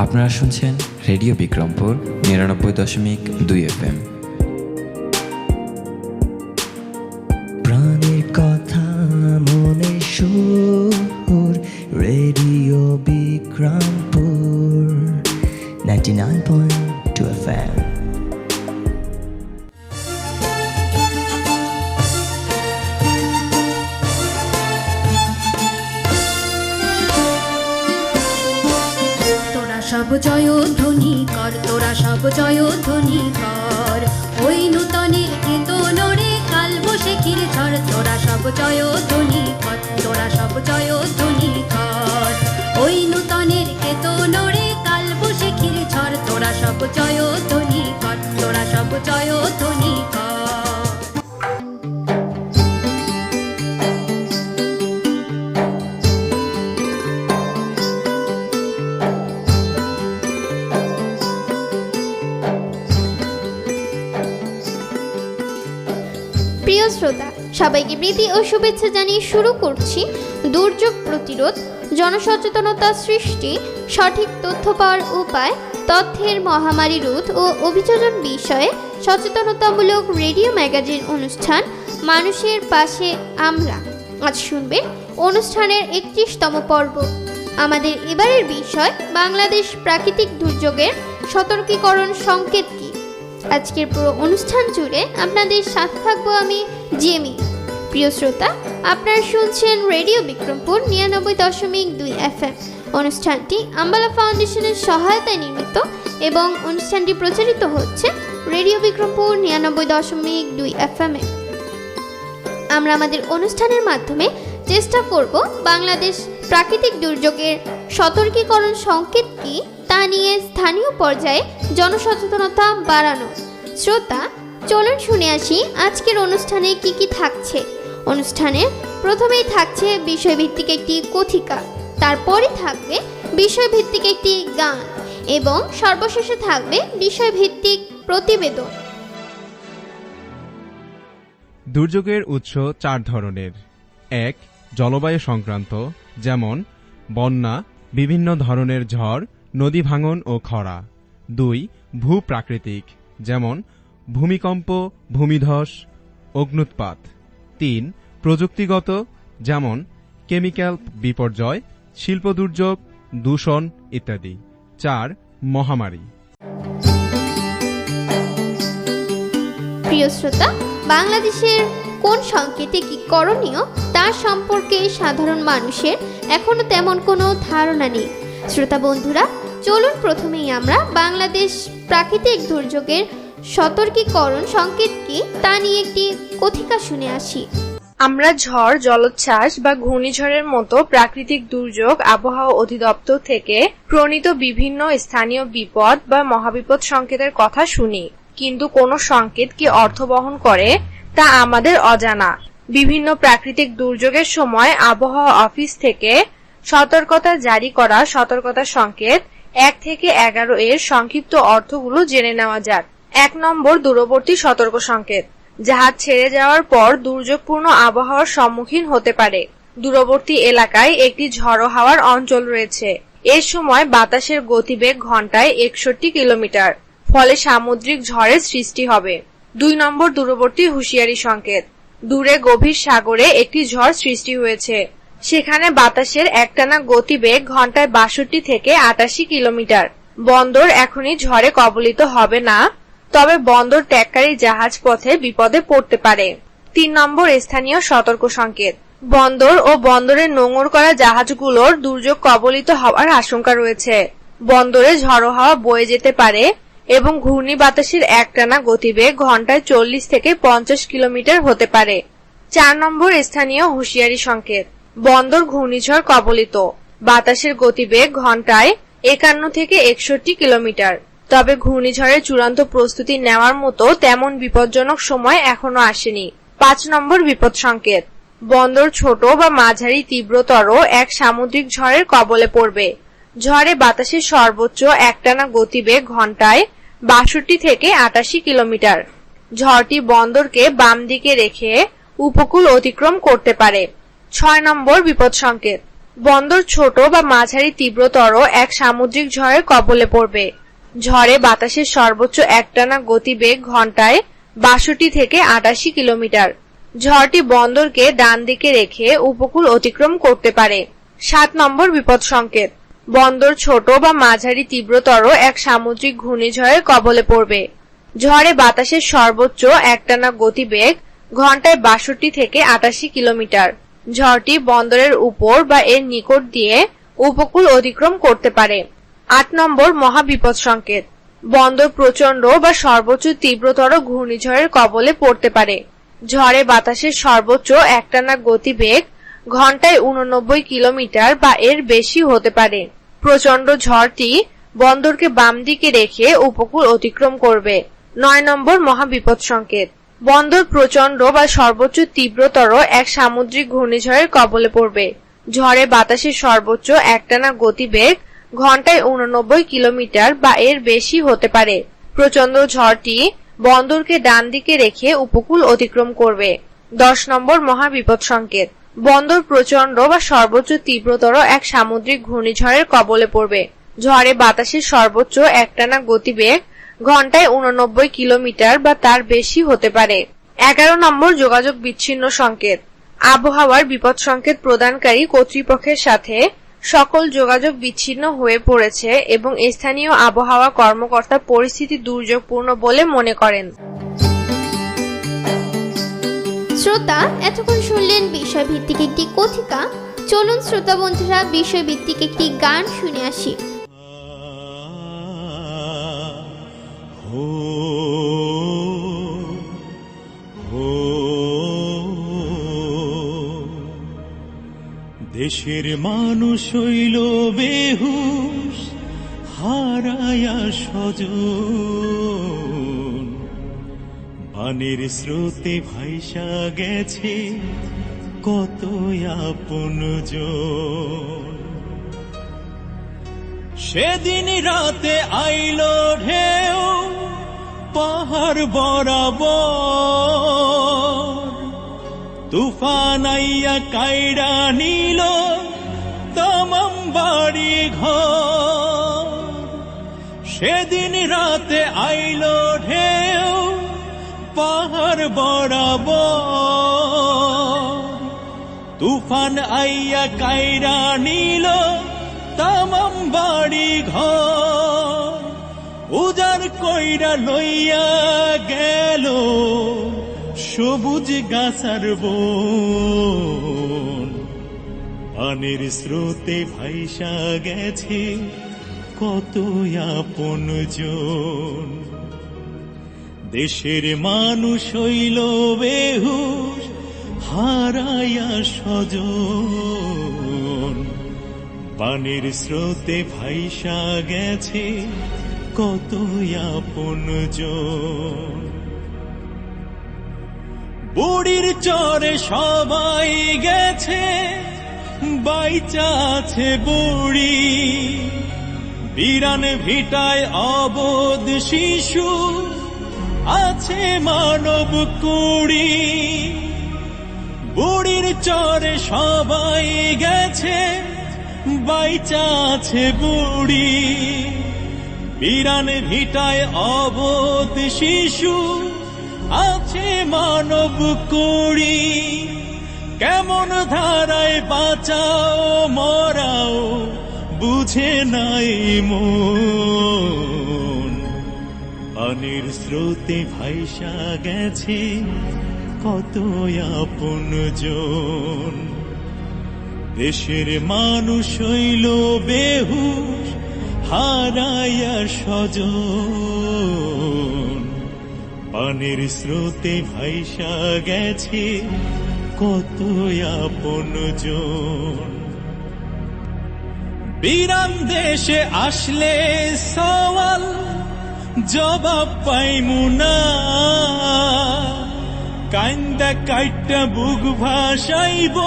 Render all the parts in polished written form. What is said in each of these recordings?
আপনারা শুনছেন radio Bikrampur ৯৯.২ FM। প্রাণের কথা মনে সুর, রেডিও বিক্রমপুর 99.2 FM। সব জয়ধ্বনি কর, তোরা সব জয়ধ্বনি কর, ওই নূতনের কেতনরে কাল বৈশাখীর ঝড়। তোরা সব জয়ধ্বনি কর, তোরা সব জয়ধ্বনি কর, ওই নূতনের কেতনরে কাল বৈশাখীর ঝড়। তোরা সব জয়ধ্বনি কর, তোরা সব জয়ধ্বনি কর। প্রিয় শ্রোতা, সবাইকে প্রীতি ও শুভেচ্ছা জানিয়ে শুরু করছি দুর্যোগ প্রতিরোধ, জনসচেতনতা সৃষ্টি, সঠিক তথ্য পাওয়ার উপায়, তথ্যের মহামারী রোধ ও অভিযোজন বিষয়ে সচেতনতামূলক রেডিও ম্যাগাজিন অনুষ্ঠান মানুষের পাশে আমরা। আজ শুনবেন অনুষ্ঠানের 31তম পর্ব। আমাদের এবারের বিষয় বাংলাদেশ প্রাকৃতিক দুর্যোগের সতর্কীকরণ সংকেত কি। আজকের পুরো অনুষ্ঠান জুড়ে আপনাদের সাথে থাকবো আমি জেমি। প্রিয় শ্রোতা, আপনারা শুনছেন রেডিও বিক্রমপুর ৯৯.২ FM। অনুষ্ঠানটি আম্বালা ফাউন্ডেশনের সহায়তায় নির্মিত এবং অনুষ্ঠানটি প্রচারিত হচ্ছে রেডিও বিক্রমপুর ৯৯.২ FM এ। আমরা আমাদের অনুষ্ঠানের মাধ্যমে চেষ্টা করব বাংলাদেশ প্রাকৃতিক দুর্যোগের সতর্কীকরণ সংকেত কি তা নিয়ে স্থানীয় পর্যায়ে জনসচেতনতা বাড়ানো। শ্রোতা, চলুন শুনে আসি আজকের অনুষ্ঠানে কি কি থাকছে। অনুষ্ঠানে প্রথমেই থাকছে বিষয়ভিত্তিক একটি কথিকা, তারপরে থাকবে বিষয়ভিত্তিক একটি গান এবং সর্বশেষে থাকবে বিষয়ভিত্তিক প্রতিবেদন। দুর্যোগের উৎস ৪ ধরনের। ১. জলবায়ু সংক্রান্ত, যেমন বন্যা, বিভিন্ন ধরনের ঝড়, নদী ভাঙন ও খরা। ২. ভূপ্রাকৃতিক, যেমন ভূমিকম্প, ভূমিধস, অগ্ন্যুৎপাত। ৩. প্রযুক্তিগত, যেমন কেমিক্যাল বিপর্যয়, শিল্প দুর্যোগ, দূষণ ইত্যাদি। ৪. মহামারী। প্রিয় শ্রোতা, বাংলাদেশের কোন সংকেতে কি করণীয় তার সম্পর্কে সাধারণ মানুষের এখনো তেমন কোনো ধারণা নেই। শ্রোতা বন্ধুরা, চলুন প্রথমেই আমরা বাংলাদেশ প্রাকৃতিক দুর্যোগের সতর্কীকরণ সংকেত কি তা নিয়ে একটি কথিকা শুনে আসি। আমরা ঝড়, জলোচ্ছ্বাস বা ঘূর্ণিঝড়ের মতো প্রাকৃতিক দুর্যোগ আবহাওয়া অধিদপ্তর থেকে প্রণীত বিভিন্ন স্থানীয় বিপদ বা মহাবিপদ সংকেতের কথা শুনি, কিন্তু কোন সংকেত কি অর্থ বহন করে তা আমাদের অজানা। বিভিন্ন প্রাকৃতিক দুর্যোগের সময় আবহাওয়া অফিস থেকে সতর্কতা জারি করা সতর্কতা সংকেত ১ থেকে ১১ এর সংক্ষিপ্ত অর্থগুলো জেনে নেওয়া যাক। ১ নম্বর, দূরবর্তী সতর্ক সংকেত। জাহাজ ছেড়ে যাওয়ার পর দুর্যোগপূর্ণ আবহাওয়ার সম্মুখীন হতে পারে। দূরবর্তী এলাকায় একটি ঝড়ো হাওয়ার অঞ্চল রয়েছে। এর সময় বাতাসের গতিবেগ ঘন্টায় ৬১ কিলোমিটার, ফলে সামুদ্রিক ঝড়ের সৃষ্টি হবে। ২ নম্বর, দূরবর্তী হুঁশিয়ারি সংকেত। দূরে গভীর সাগরে একটি ঝড় সৃষ্টি হয়েছে। সেখানে বাতাসের একটানা গতিবেগ ঘন্টায় ৬২ থেকে ৮৮ কিলোমিটার। বন্দর এখনই ঝড়ে কবলিত হবে না, তবে বন্দর ত্যাগকারী জাহাজ পথে বিপদে পড়তে পারে। ৩ নম্বর, স্থানীয় সতর্ক সংকেত। বন্দর ও বন্দরে নোঙর করা জাহাজগুলোর দুর্যোগ কবলিত হওয়ার আশঙ্কা রয়েছে। বন্দরে ঝড়ো হাওয়া বয়ে যেতে পারে এবং ঘূর্ণি বাতাসের একটানা গতিবেগ ঘন্টায় ৪০ থেকে ৫০ কিলোমিটার হতে পারে। ৪ নম্বর, স্থানীয় হুঁশিয়ারি সংকেত। বন্দর ঘূর্ণিঝড় কবলিত, বাতাসের গতিবেগ ঘন্টায় ৫১ থেকে ৬১ কিলোমিটার, তবে ঘূর্ণিঝড়ের চূড়ান্ত প্রস্তুতি নেওয়ার মতো তেমন বিপজ্জনক সময় এখনো আসেনি। ৫ নম্বর, বিপদ সংকেত। বন্দর ছোট বা মাঝারি তীব্রতর এক সামুদ্রিক ঝড়ের কবলে পড়বে। ঝড়ে বাতাসের সর্বোচ্চ একটানা গতিবেগ ঘন্টায় ৬২ থেকে ৮৮ কিলোমিটার। ঝড়টি বন্দরকে বাম দিকে রেখে উপকূল অতিক্রম করতে পারে। ৬ নম্বর, বিপদ সংকেত। বন্দর ছোট বা মাঝারি তীব্রতর এক সামুদ্রিক ঝড়ের কবলে পড়বে। ঝড়ে বাতাসের সর্বোচ্চ একটানা গতিবেগ ঘন্টায় ৬২ থেকে ৮৮ কিলোমিটার। ঝড়টি বন্দরকে ডান দিকে রেখে উপকূল অতিক্রম করতে পারে। ৭ নম্বর বিপদ সংকেত। বন্দর ছোট বা মাঝারি তীব্রতর এক সামুদ্রিক ঘূর্ণিঝড়ের কবলে পড়বে। ঝড়ে বাতাসের সর্বোচ্চ একটানা গতিবেগ ঘন্টায় ৬২ থেকে ৮৮ কিলোমিটার। ঝড়টি বন্দরের উপর বা এর নিকট দিয়ে উপকূল অতিক্রম করতে পারে। ৮ নম্বর মহাবিপদ সংকেত। বন্দর প্রচণ্ড বা সর্বোচ্চ তীব্রতর ঘূর্ণিঝড়ের কবলে পড়তে পারে। ঝড়ে বাতাসের সর্বোচ্চ একটানা গতিবেগ ঘন্টায় ৮৯ কিলোমিটার বা এর বেশি হতে পারে। প্রচণ্ড ঝড়টি বন্দরকে বাম দিকে রেখে উপকূল অতিক্রম করবে। ৯ নম্বর মহাবিপদ সংকেত। বন্দর প্রচণ্ড বা সর্বোচ্চ তীব্রতর এক সামুদ্রিক ঘূর্ণিঝড়ের কবলে পড়বে। ঝড়ে বাতাসের সর্বোচ্চ একটানা গতিবেগ ঘন্টায় ৮৯ কিলোমিটার বা এর বেশি হতে পারে। প্রচণ্ড ঝড়টি বন্দরকে ডান দিকে রেখে উপকূল অতিক্রম করবে। ১০ নম্বর মহাবিপদ সংকেত। বন্দর প্রচণ্ড বা সর্বোচ্চ তীব্রতর এক সামুদ্রিক ঘূর্ণিঝড়ের কবলে পড়বে। ঝড়ে বাতাসের সর্বোচ্চ একটানা গতিবেগ ঘন্টায় ৮৯ কিলোমিটার বা তার বেশি হতে পারে। ১১ নম্বর যোগাযোগ বিচ্ছিন্ন সংকেত। আবহাওয়ার বিপদ সংকেত প্রদানকারী কর্তৃপক্ষের সাথে সকল যোগাযোগ বিচ্ছিন্ন হয়ে পড়েছে এবং স্থানীয় আবহাওয়া কর্মকর্তা পরিস্থিতি দুর্যোগপূর্ণ বলে মনে করেন। শ্রোতা, এতক্ষণ শুনলেন বিষয়ভিত্তিক একটি কথিকা। চলুন শ্রোতা বন্ধুরা বিষয়ভিত্তিক একটি গান শুনে আসি। দেশের মানুষ হইল বেহুশ, হারায়া স্বজন, পানির স্রোতে ভাইসা গেছে কত আপনজন। সেদিন রাতে আইলো ঢেউ পাহাড় বরাবর, তুফান আইয়া কাইড়া নিল তামাম বাড়ি ঘর। সেদিন রাতে আইলো ঢেউ পাহাড় বরাবর, তুফান আইয়া কাইড়া নিল তামাম বাড়ি ঘর। উজাড় কইরা লইয়া গেল সবুজ গাছার বন, পানির স্রোতে ভাইসা গেছে কত আপনজন। দেশের মানুষ হইল বেহুশ, হারায়া স্বজন, পানির স্রোতে ভাইসা গেছে কত আপনজন। বুড়ির চরে সবাই গেছে বাইচা আছে বুড়ি, বিরান ভিটায় অবোধ শিশু আছে মানব কুড়ি। বুড়ির চরে সবাই গেছে বাইচা আছে বুড়ি, বিরান ভিটায় অবোধ শিশু আছে মানব কুড়ি। কেমন ধারায় বাঁচাও মরাও বুঝে নাই মন, পানির স্রোতে ভাইসা গেছে কত আপনজন। দেশের মানুষ হইল বেহুশ, হারায়া স্বজন, পানির স্রোতে ভাইসা গেছে কত আপনজন। বিরান দেশে আসলে সওয়াল জবাব পাইমু না, কান্দা কাইটা বুক ভাসাইব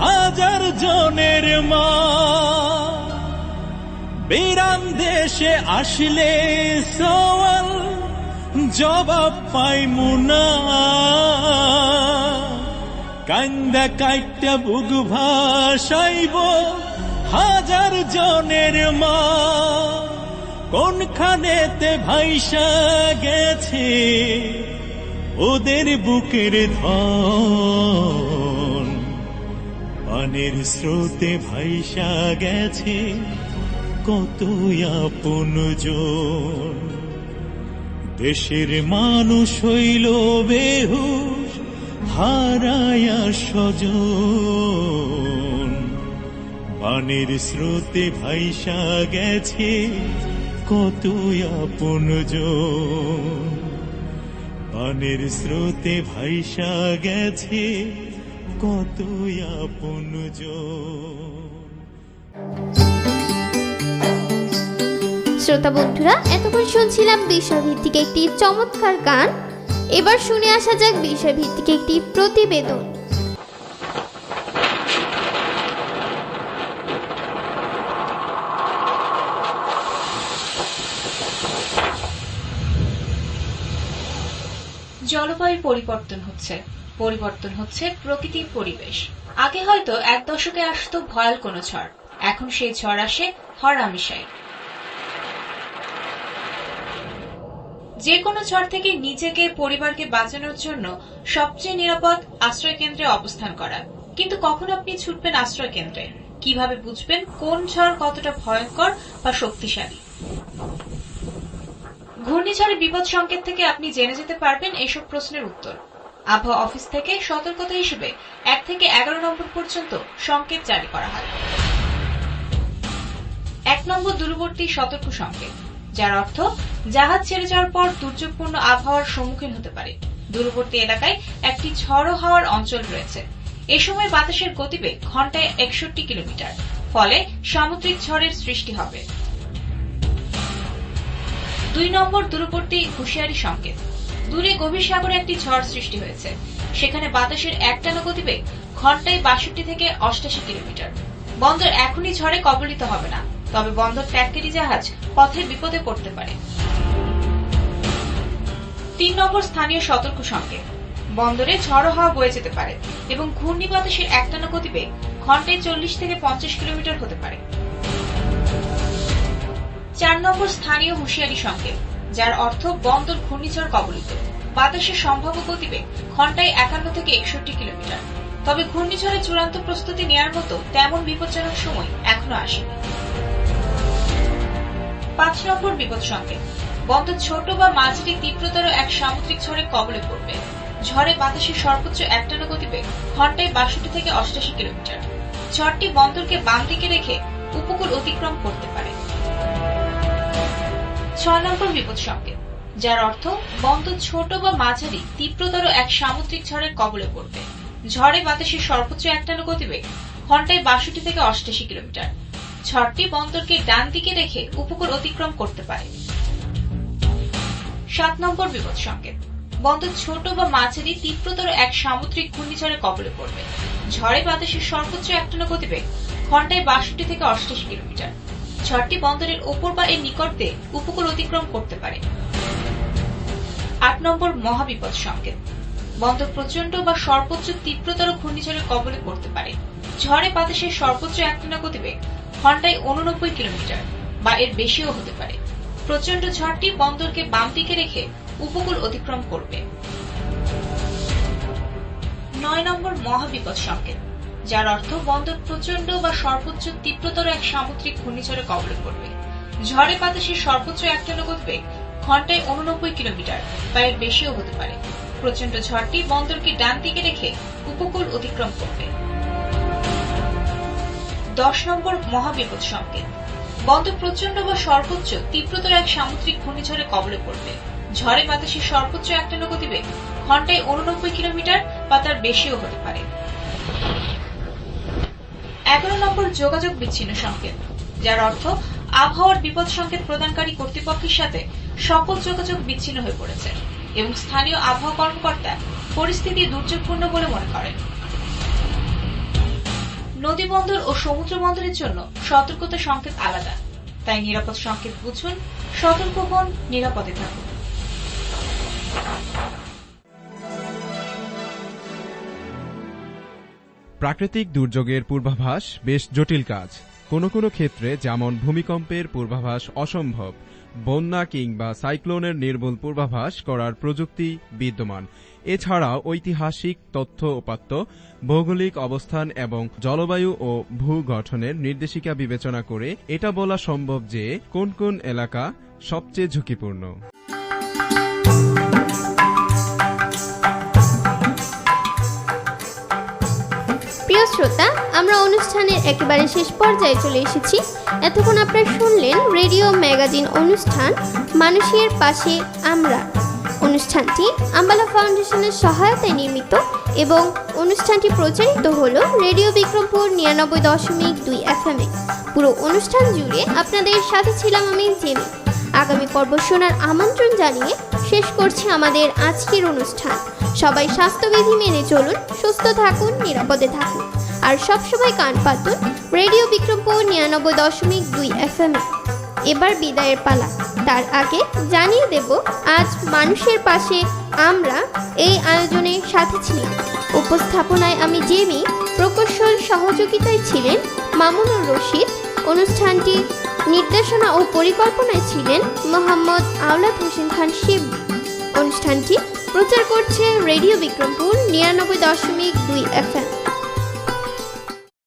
হাজার জনের মা। বিরান দেশে আসলে সওয়াল জবাব পাইমু না, কান্দা কাইটটা বুক ভাসাইব হাজার জনের মা, কোনখানেতে ভাইসা গেছে ওদের বুকের ধন, পানের স্রোতে ভাইসা গেছে কত আপনজন। দেশের মানুষ হইল বেহুশ হারায়া স্বজন, পানের স্রোতে ভাইসা গেছে কত আপনজন, পানের স্রোতে ভাইসা গেছে কত আপনজন। শ্রোতা বন্ধুরা, এতক্ষণ শুনছিলাম বিষয়ভিত্তিক একটি চমৎকার গান। এবার শুনে আসা যাক বিষয়ভিত্তিক একটি প্রতিবেদন। জলবায়ু পরিবর্তন হচ্ছে, পরিবর্তন হচ্ছে প্রকৃতির পরিবেশ। আগে হয়তো এক দশকে আসতো ভয়াল কোনো ঝড়, এখন সেই ঝড় আসে হরহামেশাই। যে কোনো ঝড় থেকে নিজেকে পরিবারকে বাঁচানোর জন্য সবচেয়ে নিরাপদ আশ্রয় কেন্দ্রে অবস্থান করা। কিন্তু কখন আপনি ছুটবেন আশ্রয় কেন্দ্রে? কিভাবে বুঝবেন কোন ঝড় কতটা ভয়ঙ্কর বা শক্তিশালী? ঘূর্ণিঝড়ের বিপদ সংকেত থেকে আপনি জেনে যেতে পারবেন এসব প্রশ্নের উত্তর। আবহাওয়া অফিস থেকে সতর্কতা হিসেবে 1 থেকে 11 নম্বর পর্যন্ত সংকেত জারি করা হয়। 1 নম্বর দূরবর্তী সতর্ক সংকেত, যার অর্থ জাহাজ ছেড়ে যাওয়ার পর দুর্যোগপূর্ণ আবহাওয়ার সম্মুখীন হতে পারে। দূরবর্তী এলাকায় একটি ঝড়ো হাওয়ার অঞ্চল রয়েছে। এ সময় বাতাসের গতিবেগ ঘন্টায় 61 কিলোমিটার, ফলে সামুদ্রিক ঝড়ের সৃষ্টি হবে। 2 নম্বর দূরবর্তী হুঁশিয়ারি সংকেত, দূরে গভীর সাগরে একটি ঝড় সৃষ্টি হয়েছে। সেখানে বাতাসের একটানা গতিবেগ ঘন্টায় 62 থেকে 88 কিলোমিটার। বন্দর এখনই ঝড়ে কবলিত হবে না, তবে বন্দর ত্যাগকারী জাহাজ পথে বিপদে পড়তে পারে। 3 নম্বর স্থানীয় সতর্ক সংকেত, বন্দরে ঝড়ো হাওয়া বয়ে যেতে পারে এবং ঘূর্ণি বাতাসের একটানা গতিবেগ ঘন্টায় 40 থেকে 50 কিলোমিটার হতে পারে। 4 নম্বর স্থানীয় হুঁশিয়ারি সংকেত, যার অর্থ বন্দর ঘূর্ণিঝড় কবলিত। বাতাসের সম্ভাব্য গতিবেগ ঘন্টায় 51 থেকে 61 কিলোমিটার। তবে ঘূর্ণিঝড়ের চূড়ান্ত প্রস্তুতি নেওয়ার মতো তেমন বিপজ্জনক সময় এখনো আসেনি। 5 নম্বর বিপদ সংকেত, বন্দর ছোট বা মাঝারি তীব্রতর এক সামুদ্রিক ঝড়ে কবলে পড়বে। ঝড়ে বাতাসের সর্বোচ্চ একটানা গতিবেগ ঘন্টায় 62 থেকে 88 কিলোমিটার। ঝড়টি বন্দরকে বাম দিকে রেখে উপকূল অতিক্রম করতে পারে। 6 নম্বর বিপদ সংকেত, যার অর্থ বন্দর ছোট বা মাঝারি তীব্রতর এক সামুদ্রিক ঝড়ের কবলে পড়বে। ঝড়ে বাতাসের সর্বোচ্চ একটানা গতিবেগ ঘন্টায় 62 থেকে 88 কিলোমিটার। ঝড়টি বন্দরকে ডান দিকে রেখে উপকূল অতিক্রম করতে পারে। 7 নম্বর বিপদ সংকেত, বন্দর ছোট বা মাঝারি তীব্রতর এক সামুদ্রিক ঘূর্ণিঝড়ের কবলে পড়বে। ঝড়ে বাতাসের সর্বোচ্চ একটানা গতিবেগ ঘন্টায় 62 থেকে 88 কিলোমিটার। ঝড়টি বন্দরের ওপর বা এর নিকট দিয়ে উপকূল অতিক্রম করতে পারে। 8 নম্বর মহাবিপদ সংকেত, বন্দর প্রচন্ড বা সর্বোচ্চ তীব্রতর ঘূর্ণিঝড়ের কবলে পড়তে পারে। ঝড়ে বাতাসের সর্বোচ্চ একটানা গতিবেগ ঘন্টায় 89 কিলোমিটার বা এর বেশিও হতে পারে। প্রচন্ড ঝড়টি বন্দরকে বাম দিকে রেখে উপকূল অতিক্রম করবে। 9 নম্বর মহাবিপদ সংকেত, যার অর্থ বন্দর প্রচন্ড বা সর্বোচ্চ তীব্রতর এক সামুদ্রিক ঘূর্ণিঝড়ে কবলে পড়বে। ঝড়ে বাতাসের সর্বোচ্চ একটানা গতিবেগ ঘন্টায় 89 কিলোমিটার বা এর বেশিও হতে পারে। প্রচন্ড ঝড়টি বন্দরকে ডান দিকে রেখে উপকূল অতিক্রম করবে। 10 নম্বর মহাবিপদ সংকেত, বন্দর প্রচন্ড বা সর্বোচ্চ তীব্রতর এক সামুদ্রিক ঘূর্ণিঝড়ে কবলে পড়বে। ঝড়ে বাতাসের সর্বোচ্চ একটানা গতিবেগ ঘন্টায় 89 কিলোমিটার বা তার বেশিও হতে পারে। 11 নম্বর যোগাযোগ বিচ্ছিন্ন সংকেত, যার অর্থ আবহাওয়ার বিপদ সংকেত প্রদানকারী কর্তৃপক্ষের সাথে সকল যোগাযোগ বিচ্ছিন্ন হয়ে পড়েছে এবং স্থানীয় আবহাওয়া কর্মকর্তা পরিস্থিতি দুর্যোগপূর্ণ বলে মনে করেন। নদী বন্দর ও সমুদ্র বন্দরের জন্য সতর্কতা সংকেত আলাদা, তাই নিরাপদ সংকেত বুঝুন, সতর্ক হন, নিরাপদে থাকুন। প্রাকৃতিক দুর্যোগের পূর্বাভাস বেশ জটিল কাজ। কোনো কোনো ক্ষেত্রে যেমন ভূমিকম্পের পূর্বাভাস অসম্ভব, বন্যা কিংবা সাইক্লোনের নির্ভুল পূর্বাভাস করার প্রযুক্তি বিদ্যমান। এছাড়াও ঐতিহাসিক তথ্য উপাত্ত, ভৌগোলিক অবস্থান এবং জলবায়ু ও ভূগঠনের নির্দেশিকা বিবেচনা করে এটা বলা সম্ভব যে কোন কোন এলাকা সবচেয়ে ঝুঁকিপূর্ণ। প্রিয় শ্রোতা, আমরা অনুষ্ঠানের একেবারে শেষ পর্যায়ে চলে এসেছি। এতক্ষণ আপনারা শুনলেন রেডিও ম্যাগাজিন অনুষ্ঠান মানুষের পাশে আমরা। অনুষ্ঠানটি আম্বালা ফাউন্ডেশনের সহায়তায় নির্মিত এবং অনুষ্ঠানটি প্রচারিত হলো রেডিও বিক্রমপুর 99.2 FM-এ। পুরো অনুষ্ঠান জুড়ে আপনাদের সাথে ছিলাম আমি জেমি। আগামী পর্ব শোনার আমন্ত্রণ জানিয়ে শেষ করছি আমাদের আজকের অনুষ্ঠান। সবাই স্বাস্থ্যবিধি মেনে চলুন, সুস্থ থাকুন, নিরাপদে থাকুন আর সবসময় কান পাতুন রেডিও বিক্রমপুর 99.2 FM-এ। এবার বিদায়ের পালা। তার আগে জানিয়ে দেব আজ মানুষের পাশে আমরা এই আয়োজনের সাথে ছিলাম। উপস্থাপনায় আমি জেমি, প্রকৌশল সহযোগিতায় ছিলেন মামুনুর রশিদ, অনুষ্ঠানটি নির্দেশনা ও পরিকল্পনায় ছিলেন মোহাম্মদ আওলাদ হোসেন খান শিবলি। অনুষ্ঠানটি প্রচার করছে রেডিও বিক্রমপুর 99.2 FM।